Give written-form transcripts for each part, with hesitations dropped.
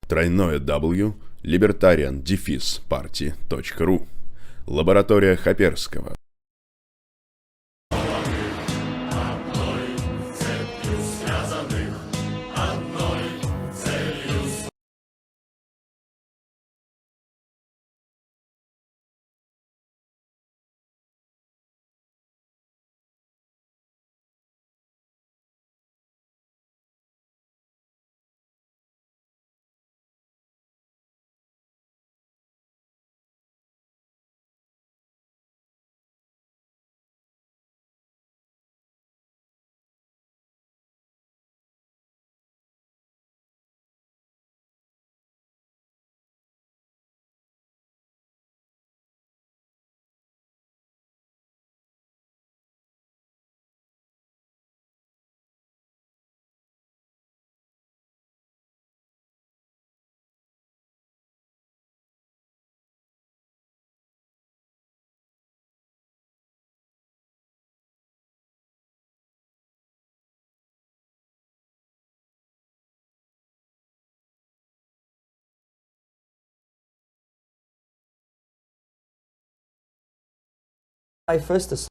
www.libertarian-party.ru. Лаборатория Хаперского. My first assignment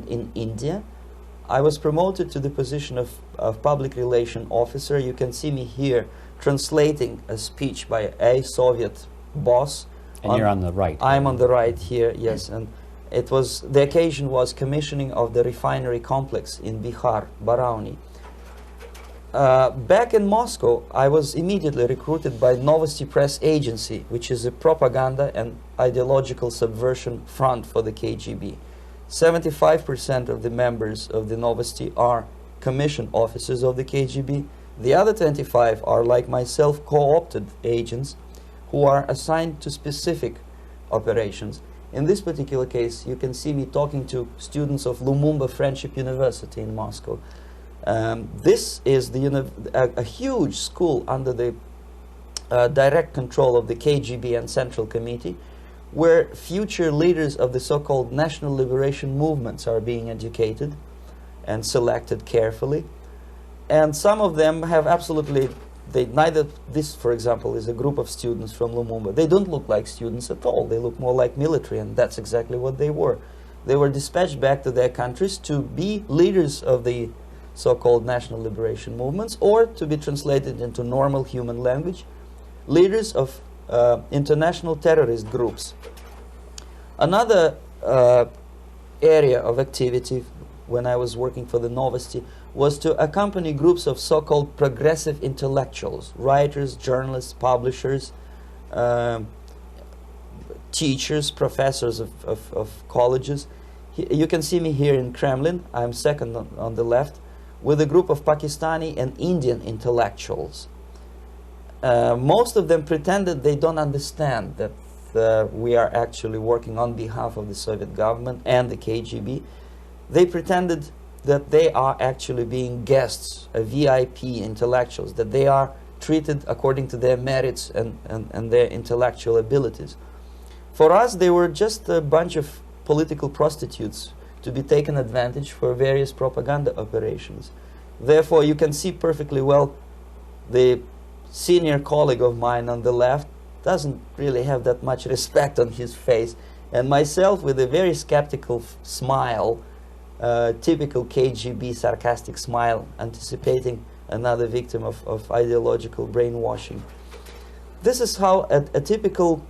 in India, I was promoted to the position of public relation officer. You can see me here translating a speech by a Soviet boss. And you're on the right. I'm on the right here, yes. And it was, the occasion was commissioning of the refinery complex in Bihar, Barauni. Back in Moscow, I was immediately recruited by Новости press agency, which is a propaganda and ideological subversion front for the KGB. 75% of the members of the Новости are commissioned officers of the KGB. The other 25 are, like myself, co-opted agents who are assigned to specific operations. In this particular case, you can see me talking to students of Lumumba Friendship University in Moscow. This is a huge school under the direct control of the KGB and Central Committee, where future leaders of the so-called national liberation movements are being educated and selected carefully. And some of them have absolutely, this, for example, is a group of students from Lumumba. They don't look like students at all. They look more like military, and that's exactly what they were. They were dispatched back to their countries to be leaders of the so-called national liberation movements, or to be translated into normal human language, leaders of international terrorist groups. Another area of activity when I was working for the Новости was to accompany groups of so-called progressive intellectuals, writers, journalists, publishers, teachers, professors of colleges. You can see me here in Kremlin. I'm second on the left, with a group of Pakistani and Indian intellectuals. Most of them pretended they don't understand that we are actually working on behalf of the Soviet government and the KGB. They pretended that they are actually being guests, VIP intellectuals, that they are treated according to their merits and their intellectual abilities. For us, they were just a bunch of political prostitutes to be taken advantage for various propaganda operations. Therefore, you can see perfectly well the senior colleague of mine on the left doesn't really have that much respect on his face, and myself with a very skeptical smile, typical KGB sarcastic smile, anticipating another victim of ideological brainwashing. This is how a typical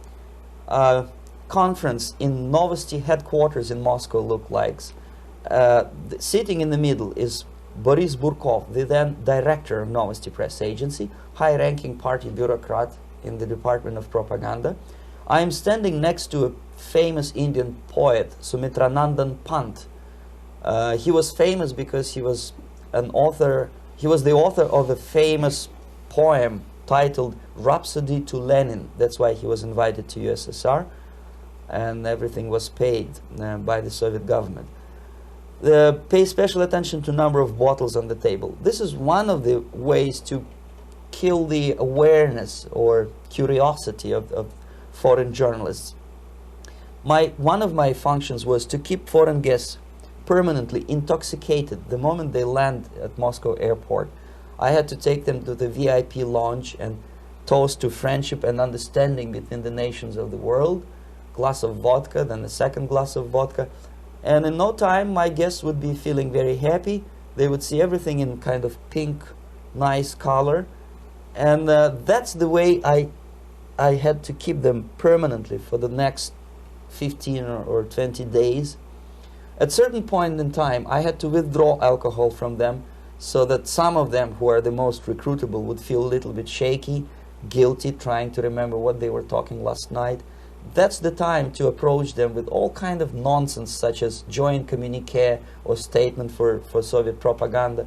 conference in Новости headquarters in Moscow looked like. Sitting in the middle is Boris Burkov, the then director of Новости press agency, high-ranking party bureaucrat in the Department of Propaganda. I am standing next to a famous Indian poet, Sumitranandan Pant. He was famous because he was an author. He was the author of a famous poem titled Rhapsody to Lenin. That's why he was invited to USSR, and everything was paid by the Soviet government. Pay special attention to number of bottles on the table. This is one of the ways to kill the awareness or curiosity of foreign journalists. One of my functions was to keep foreign guests permanently intoxicated the moment they land at Moscow airport. I had to take them to the VIP lounge and toast to friendship and understanding between the nations of the world. Glass of vodka, then a second glass of vodka. And in no time, my guests would be feeling very happy. They would see everything in kind of pink, nice color. And that's the way I had to keep them permanently for the next 15 or 20 days. At certain point in time, I had to withdraw alcohol from them so that some of them, who are the most recruitable, would feel a little bit shaky, guilty, trying to remember what they were talking last night. That's the time to approach them with all kind of nonsense, such as joint communique or statement for Soviet propaganda.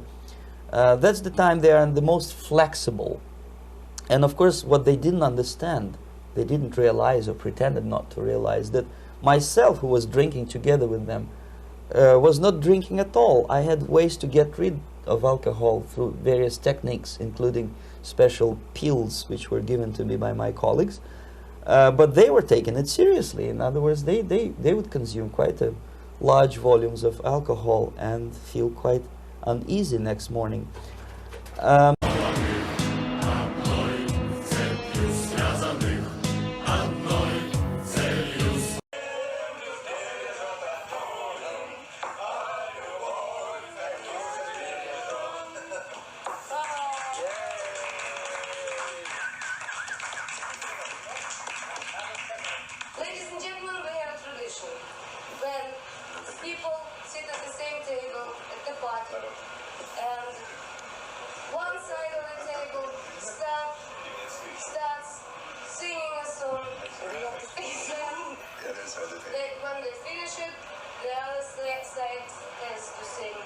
That's the time they are the most flexible. And of course, what they didn't understand, they didn't realize or pretended not to realize, that myself, who was drinking together with them, was not drinking at all. I had ways to get rid of alcohol through various techniques, including special pills which were given to me by my colleagues. But they were taking it seriously. In other words, they would consume quite a large volumes of alcohol and feel quite uneasy next morning. Ladies and gentlemen, we have a tradition. When people sit at the same table at the party, and one side of the table starts singing a song, when they finish it, the other side has to sing